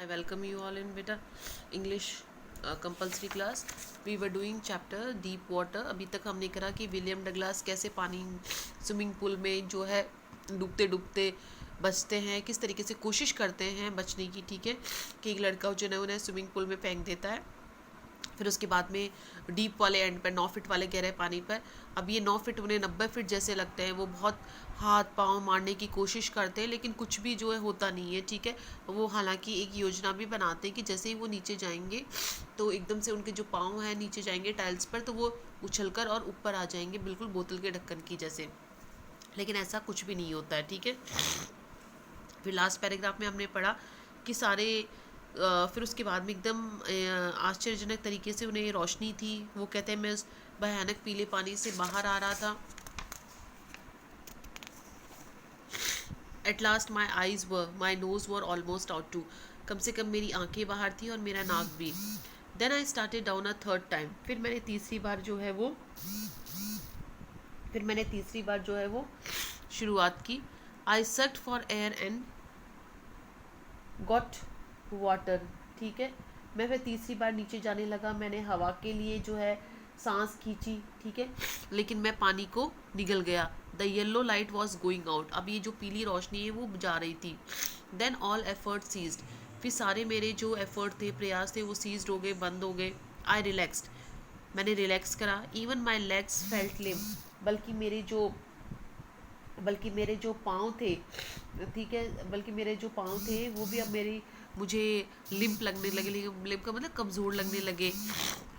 I welcome you all in beta English compulsory class. We were doing chapter deep water. अभी तक हमने करा कि विलियम डगलास कैसे पानी स्विमिंग पूल में जो है डूबते डूबते बचते हैं, किस तरीके से कोशिश करते हैं बचने की। ठीक है कि एक लड़का जो है उन्हें स्विमिंग पूल में फेंक देता है, फिर उसके बाद में डीप वाले एंड पर 9 फीट वाले गहरे पानी पर अब ये 9 फीट उन्हें 90 फीट जैसे लगते हैं। वो बहुत हाथ पांव मारने की कोशिश करते हैं लेकिन कुछ भी जो है होता नहीं है। ठीक है, वो हालांकि एक योजना भी बनाते हैं कि जैसे ही वो नीचे जाएंगे तो एकदम से उनके जो पाँव हैं नीचे जाएंगे टाइल्स पर, तो वो उछलकर और ऊपर आ जाएंगे बिल्कुल बोतल के ढक्कन की जैसे, लेकिन ऐसा कुछ भी नहीं होता है। ठीक है, फिर लास्ट पैराग्राफ में हमने पढ़ा कि सारे फिर उसके बाद में एकदम आश्चर्यजनक तरीके से उन्हें रोशनी थी। वो कहते हैं मैं उस भयानक पीले पानी से बाहर आ रहा था। At last my eyes were my nose were almost out too, कम से कम मेरी आंखें बाहर थी और मेरा नाक भी। Then I started down a third time, फिर मैंने तीसरी बार जो है वो शुरुआत की। I sucked for air and got water. ठीक है, मैं फिर तीसरी बार नीचे जाने लगा, मैंने हवा के लिए जो है सांस खींची। ठीक है, लेकिन मैं पानी को निगल गया। The yellow light was going out, अब ये जो पीली रोशनी है वो जा रही थी। देन ऑल एफर्ट सीज्ड, फिर सारे मेरे जो एफर्ट थे, प्रयास थे, वो सीज्ड हो गए, बंद हो गए। आई रिलैक्सड, मैंने रिलैक्स करा। इवन माई लेग्स फेल्ट लिम, बल्कि मेरे जो पाँव थे, ठीक है, बल्कि मेरे जो पाँव थे वो भी अब मुझे लिम्प लगने लगे, लिम्प का मतलब कमज़ोर लगने लगे।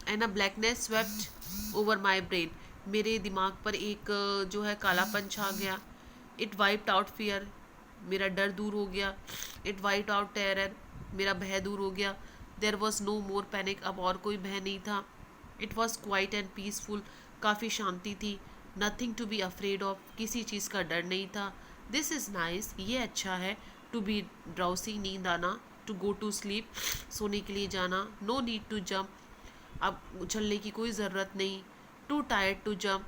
And a blackness swept over my brain, मेरे दिमाग पर एक जो है कालापन छा गया। इट वाइप्ड आउट फियर, मेरा डर दूर हो गया। इट वाइप्ड आउट टेरर, मेरा भय दूर हो गया। There was no more panic, अब और कोई भय नहीं था। It was quiet and peaceful, काफ़ी शांति थी। Nothing to be afraid of, किसी चीज़ का डर नहीं था। दिस इज़ नाइस, ये अच्छा है। टू बी ड्राउसी, नींद आना। टू गो टू स्लीप, सोने के लिए जाना। नो नीड टू जम्प, अब उछलने की कोई ज़रूरत नहीं। टू टायर्ड टू जम्प,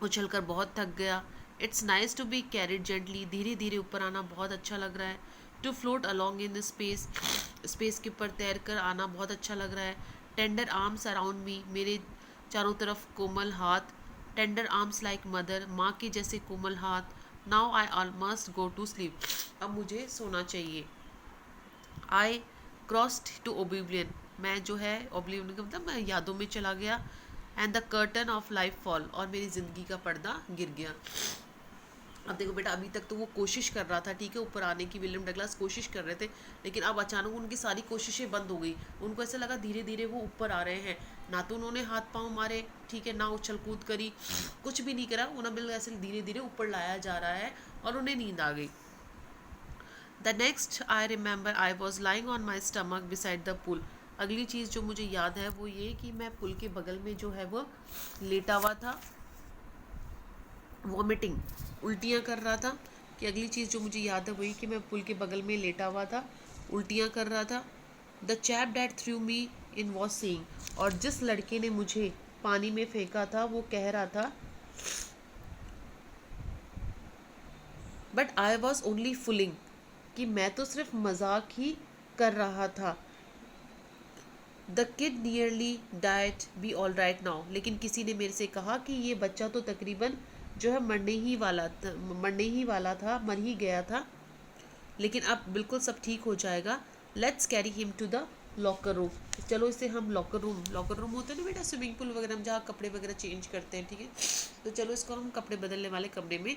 उछल कर बहुत थक गया। It's nice to be carried gently, धीरे धीरे ऊपर आना बहुत अच्छा लग रहा है। To float along in space, space के ऊपर तैर कर आना बहुत अच्छा लग रहा है। टेंडर आर्म्स अराउंड मी, मेरे चारों तरफ कोमल हाथ। टेंडर आर्म्स लाइक मदर, माँ के जैसे कोमल हाथ। Now I almost go to sleep, अब मुझे सोना चाहिए। आई क्रॉस्ड टू ओब्लिवियन, मैं जो है ओब्लिवियन का मतलब मैं यादों में चला गया। And the curtain of life fall, और मेरी ज़िंदगी का पर्दा गिर गया। अब देखो बेटा, अभी तक तो वो कोशिश कर रहा था, ठीक है, ऊपर आने की, विलियम डगलास कोशिश कर रहे थे, लेकिन अब अचानक उनकी सारी कोशिशें बंद हो गई। उनको ऐसा लगा धीरे धीरे वो ऊपर आ रहे हैं। ना तो उन्होंने हाथ पांव मारे, ठीक है, ना उछल कूद करी, कुछ भी नहीं करा। उन्हें बिल्कुल ऐसे धीरे धीरे ऊपर लाया जा रहा है और उन्हें नींद आ गई। The next I remember I was lying on my stomach beside the pool, अगली चीज़ जो मुझे याद है वो ये कि मैं पुल के बगल में जो है वो लेटा हुआ था, वॉमिटिंग, उल्टियाँ कर रहा था। कि अगली चीज़ जो मुझे याद है वही कि मैं पुल के बगल में लेटा हुआ था, उल्टियाँ कर रहा था। The chap that through me in was saying, और जिस लड़के ने मुझे पानी में फेंका था वो कह रहा था, बट आई वॉज ओनली फुलिंग, कि मैं तो सिर्फ मजाक ही कर रहा था। The kid nearly diet, be all right now, लेकिन किसी ने मेरे से कहा कि ये बच्चा तो तकरीबन जो है मर ही गया था, लेकिन अब बिल्कुल सब ठीक हो जाएगा। Let's carry him to the locker room, चलो इसे हम लॉकर रूम होता है ना बेटा, स्विमिंग पूल वगैरह हम जहाँ कपड़े वगैरह चेंज करते हैं, ठीक है, तो चलो इसको हम कपड़े बदलने वाले कमरे में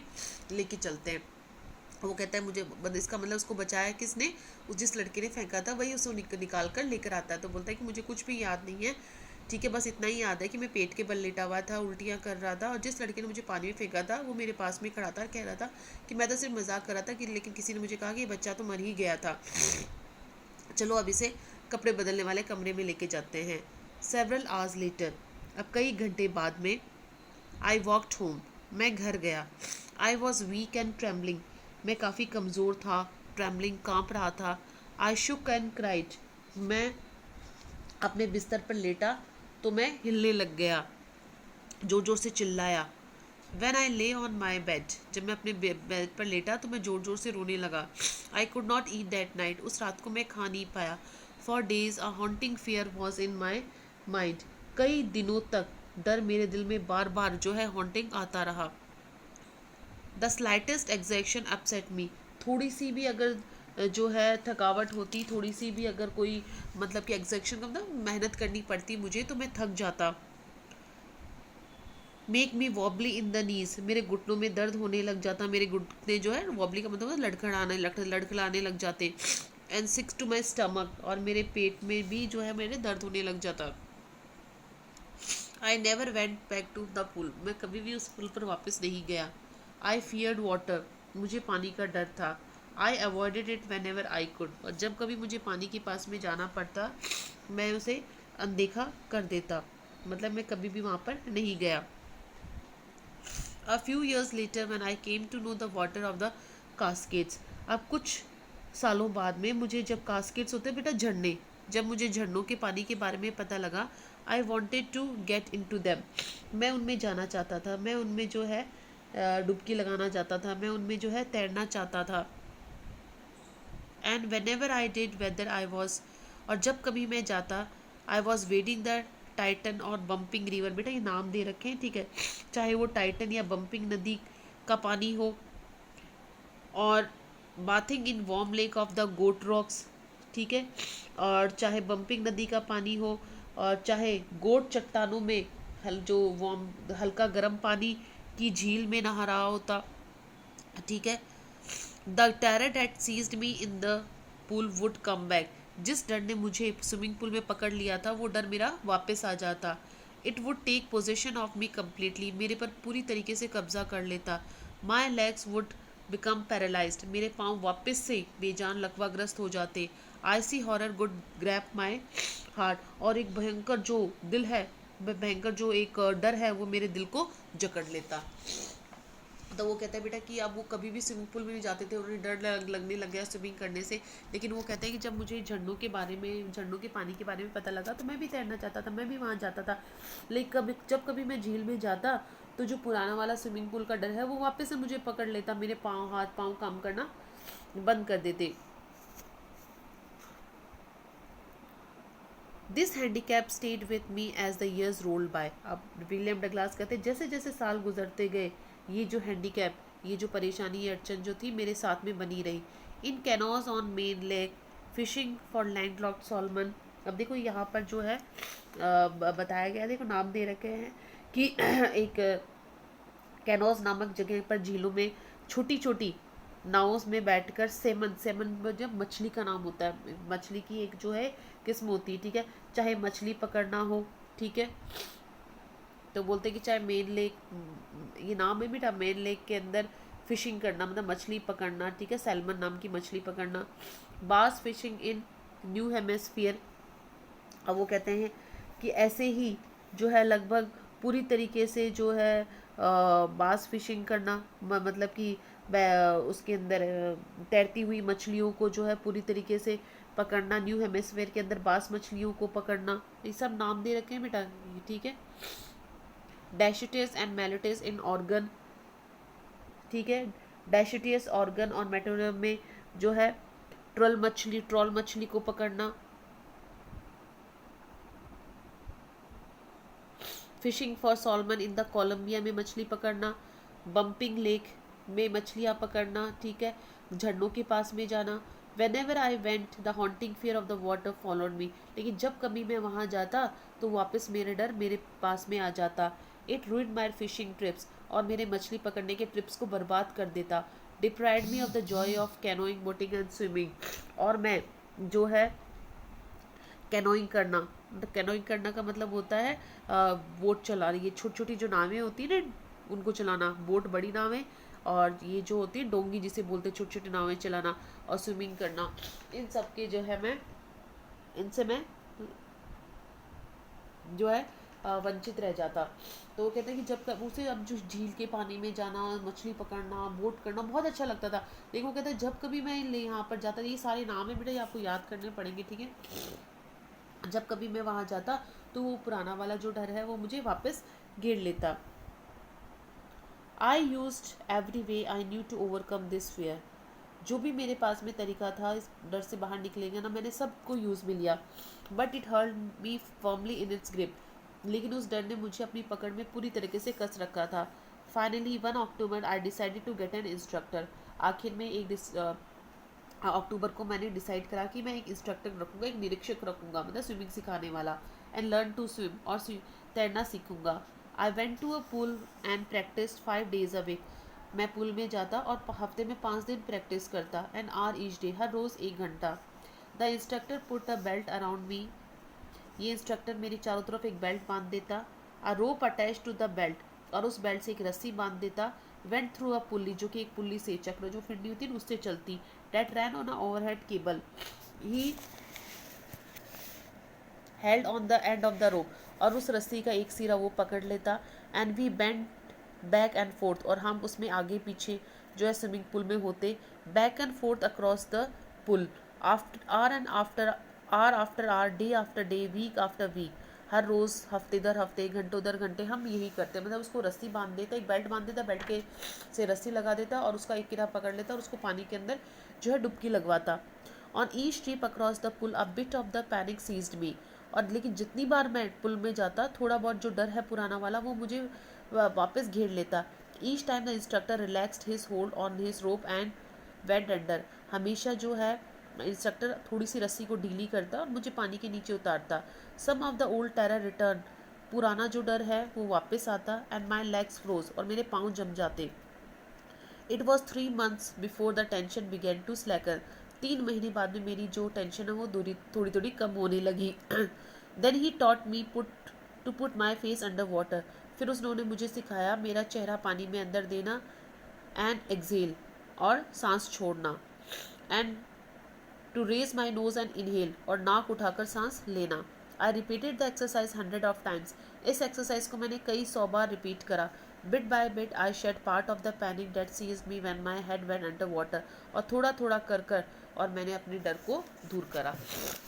लेके चलते हैं। वो कहता है मुझे, इसका मतलब उसको बचाया किसने, जिस लड़के ने फेंका था वही उसको निकाल कर लेकर आता है। तो बोलता है कि मुझे कुछ भी याद नहीं है, ठीक है, बस इतना ही याद है कि मैं पेट के बल लेटा हुआ था, उल्टियाँ कर रहा था, और जिस लड़के ने मुझे पानी में फेंका था वो मेरे पास में खड़ा था, कह रहा था कि मैं तो सिर्फ मजाक कर रहा था, कि लेकिन किसी ने मुझे कहा कि ये बच्चा तो मर ही गया था। चलो अब इसे कपड़े बदलने वाले कमरे में लेके जाते हैं। सेवरल आवर्स लेटर, अब कई घंटे बाद में, आई वॉकड होम, मैं घर गया। I was weak and trembling, मैं काफ़ी कमज़ोर था, ट्रेम्बलिंग, काँप रहा था। आई शुक एंड क्राइड, मैं अपने बिस्तर पर लेटा तो मैं हिलने लग गया, जोर जोर से चिल्लाया। When I lay on my bed, जब मैं अपने बेड पर लेटा तो मैं ज़ोर ज़ोर से रोने लगा. I could not eat that night. उस रात को मैं खा नहीं पाया. For days a haunting fear was in my mind. कई दिनों तक डर मेरे दिल में बार बार जो है हॉन्टिंग आता रहा. द स्लाइटेस्ट एग्जैक्शन अपसेट मी. थोड़ी सी भी अगर जो है थकावट होती, थोड़ी सी भी अगर कोई मतलब कि एग्जैक्शन का मतलब मेहनत करनी पड़ती मुझे तो मैं थक जाता. Make me wobbly in the knees. मेरे घुटनों में दर्द होने लग जाता. मेरे घुटने जो है वॉबली का मतलब लड़खड़ाने लग जाते. And sick to my stomach. और मेरे पेट में भी जो है मेरे दर्द होने लग जाता. I never went back to the pool. मैं कभी भी उस पुल पर वापस नहीं गया. I feared water. मुझे पानी का डर था. I avoided it whenever I could. और जब कभी मुझे पानी के पास में जाना पड़ता मैं उसे अनदेखा कर देता. मतलब मैं कभी भी वहाँ पर नहीं गया. A few years later when I came to know the water of the cascades. अब कुछ सालों बाद में मुझे जब कास्केट्स होते हैं बेटा झरने, जब मुझे झरनों के पानी के बारे में पता लगा, I wanted to get into them. मैं उनमें जाना चाहता था. मैं उनमें जो है डुबकी लगाना चाहता था. मैं उनमें जो है तैरना चाहता था. And when ever I did whether I was. और जब कभी मैं जाता I was wedding the Titan और बम्पिंग रिवर. बेटा ये नाम दे रखे हैं, ठीक है. चाहे वो टाइटन या बम्पिंग नदी का पानी हो, और bathing in warm lake of the Goat Rocks, ठीक है. और चाहे बम्पिंग नदी का पानी हो, और चाहे गोट चट्टानों में जो वार्म हल्का गर्म पानी की झील में नहा रहा होता, ठीक है. The terror that seized me in the pool would come back. जिस डर ने मुझे स्विमिंग पूल में पकड़ लिया था वो डर मेरा वापस आ जाता. It would take possession of me completely. मेरे पर पूरी तरीके से कब्जा कर लेता. My legs would become paralysed. मेरे पाँव वापस से बेजान लकवाग्रस्त हो जाते. I see horror good grab my heart. और एक भयंकर जो दिल है, भयंकर जो एक डर है वो मेरे दिल को जकड़ लेता. तो वो कहता है बेटा कि अब वो कभी भी स्विमिंग पूल में भी जाते थे, उन्हें डर लगने लग गया स्विमिंग करने से. लेकिन वो कहते हैं कि जब मुझे झरनों के बारे में, झरनों के पानी के बारे में पता लगा तो मैं भी तैरना चाहता था, मैं भी वहाँ जाता था. लेकिन जब कभी मैं झील में जाता तो जो पुराना वाला स्विमिंग पूल का डर है वो वापस से मुझे पकड़ लेता. मेरे पाँव, हाथ पाँव काम करना बंद कर देते. This handicap stayed with me as the years rolled by. अब विलियम डगलास कहते हैं जैसे जैसे साल गुजरते गए ये जो हैंडीकैप, ये जो परेशानी, ये अड़चन जो थी मेरे साथ में बनी रही. In canoes on Maine lake fishing for landlocked salmon. अब देखो यहाँ पर जो है बताया गया, देखो नाम दे रखे हैं कि एक कैनोज नामक जगह पर झीलों में छोटी छोटी नावों में बैठकर सेमन, सेमन जब मछली का नाम होता है, मछली की एक जो है किस्म होती है, ठीक है. चाहे मछली पकड़ना हो, ठीक है, तो बोलते हैं कि चाहे मेन लेक, ये नाम है बेटा, मेन लेक के अंदर फिशिंग करना मतलब मछली पकड़ना, ठीक है, सैल्मन नाम की मछली पकड़ना. बास फिशिंग इन न्यू हेमिस्फीयर. अब वो कहते हैं कि ऐसे ही जो है लगभग पूरी तरीके से जो है बास फिशिंग करना, मतलब कि उसके अंदर तैरती हुई मछलियों को जो है पूरी तरीके से पकड़ना. न्यू हेमिस्फीयर के अंदर बास मछलियों को पकड़ना. ये सब नाम दे रखे हैं बेटा, ठीक है. डैशिटियस एंड मेलिटियस इन ऑर्गन, ठीक है. डैशिटियस ऑर्गन और मेटोरियम में जो है ट्रॉल मछली को पकड़ना. Fishing for salmon in the Columbia में मछली पकड़ना. बम्पिंग लेक में मछलियाँ पकड़ना, ठीक है. झरनों के पास में जाना. Whenever I went, the haunting fear of the water followed me. लेकिन जब कभी मैं वहाँ जाता तो वापस मेरे डर मेरे पास में आ जाता. It ruined my fishing trips. और मेरे मछली पकड़ने के ट्रिप्स को बर्बाद कर देता. Deprived me of the joy of canoeing, boating and swimming. और मैं जो है कैनोइंग करना, कैनोइंग करना का मतलब होता है बोट चला रही है, छोटी छोटी जो नावें होती है ना उनको चलाना. बोट बड़ी नावें, और ये जो होती है डोंगी जिसे बोलते हैं, छोटी छोटी नावें चलाना. और स्विमिंग करना, इन सब के जो है मैं, इनसे मैं जो है वंचित रह जाता. तो वो कहते हैं कि जब उसे अब जो झील के पानी में जाना, मछली पकड़ना, बोट करना बहुत अच्छा लगता था. लेकिन वो कहते हैं जब कभी मैं यहाँ पर जाता, ये सारे नाम है बेटा, ये आपको याद करने पड़ेंगे, ठीक है. जब कभी मैं वहाँ जाता तो वो पुराना वाला जो डर है वो मुझे वापस घेर लेता. I used every way I knew to overcome this fear. जो भी मेरे पास में तरीका था इस डर से बाहर निकलेंगे ना, मैंने सबको यूज़ में लिया। But it heard me firmly in its grip. लेकिन उस डर ने मुझे अपनी पकड़ में पूरी तरीके से कस रखा था। Finally 1 October I decided to get an instructor. आखिर में अक्टूबर को मैंने डिसाइड करा कि मैं एक इंस्ट्रक्टर रखूँगा, एक निरीक्षक रखूँगा, मतलब स्विमिंग सिखाने वाला। एंड लर्न टू स्विम, और तैरना सीखूँगा। I went to a pool and practice 5 days a week. मैं पूल में जाता और हफ्ते में 5 दिन प्रैक्टिस करता। एन आवर ईच डे, हर रोज़ 1 घंटा। The instructor put a belt around me. ये इंस्ट्रक्टर मेरे चारों तरफ एक बेल्ट बांध देता। A rope attach to the belt, और उस बेल्ट से एक रस्सी बांध देता। वेंट थ्रू अ पुल्ली, जो कि एक पुल्ली से, चक्र जो फिरनी होती है उससे चलती। That ran on a overhead cable. He held on the end of the rope, और उस रस्सी का एक सिरा वो पकड़ लेता। And we went back and forth, और हम उसमें आगे पीछे जो है स्विमिंग पूल में होते। Back and forth across the pool, after hour after hour, day after day, week after week. हर रोज़, हफ्ते दर हफ्ते, घंटों दर घंटे हम यही करते। मतलब उसको रस्सी बांध देता, एक बेल्ट बांध देता, बेल्ट के से रस्सी लगा देता, और उसका एक किरा पकड़ लेता और उसको पानी के अंदर जो है डुबकी लगवाता। On each trip across the pool a bit of the panic seized me. और लेकिन जितनी बार मैं पुल में जाता, थोड़ा बहुत जो डर है पुराना वाला वो मुझे वापस घेर लेता। Each time the instructor relaxed his hold on his rope and went under. हमेशा जो है इंस्ट्रक्टर थोड़ी सी रस्सी को ढीली करता और मुझे पानी के नीचे उतारता। Some of the old terror return. पुराना जो डर है वो वापस आता। एंड माई लेग्स फ्रोज, और मेरे पाँव जम जाते। It was 3 months before the tension began to slacker. 3 महीने बाद में मेरी जो टेंशन है वो थोड़ी थोड़ी कम होने लगी। Then he taught me put my face under water. फिर उन्होंने मुझे सिखाया मेरा चेहरा पानी में अंदर देना, एंड एक्सेल, और सांस छोड़ना। And to raise my nose and inhale, और नाक उठाकर सांस लेना। I repeated the exercise 100 times। इस एक्सरसाइज को मैंने कई 100 बार रिपीट करा। Bit by bit I shed part of the panic that seized me when my head went under water. और थोड़ा थोड़ा कर और मैंने अपने डर को दूर करा।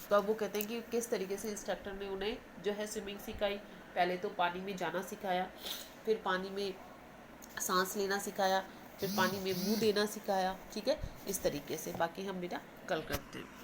तो अब वो कहते हैं कि किस तरीके से इंस्ट्रक्टर ने उन्हें जो है स्विमिंग सिखाई। पहले तो पानी में जाना सिखाया, फिर पानी में सांस लेना सिखाया, फिर पानी में मुंह देना सिखाया। ठीक है, इस तरीके से। बाकी हम बेटा कल करते हैं।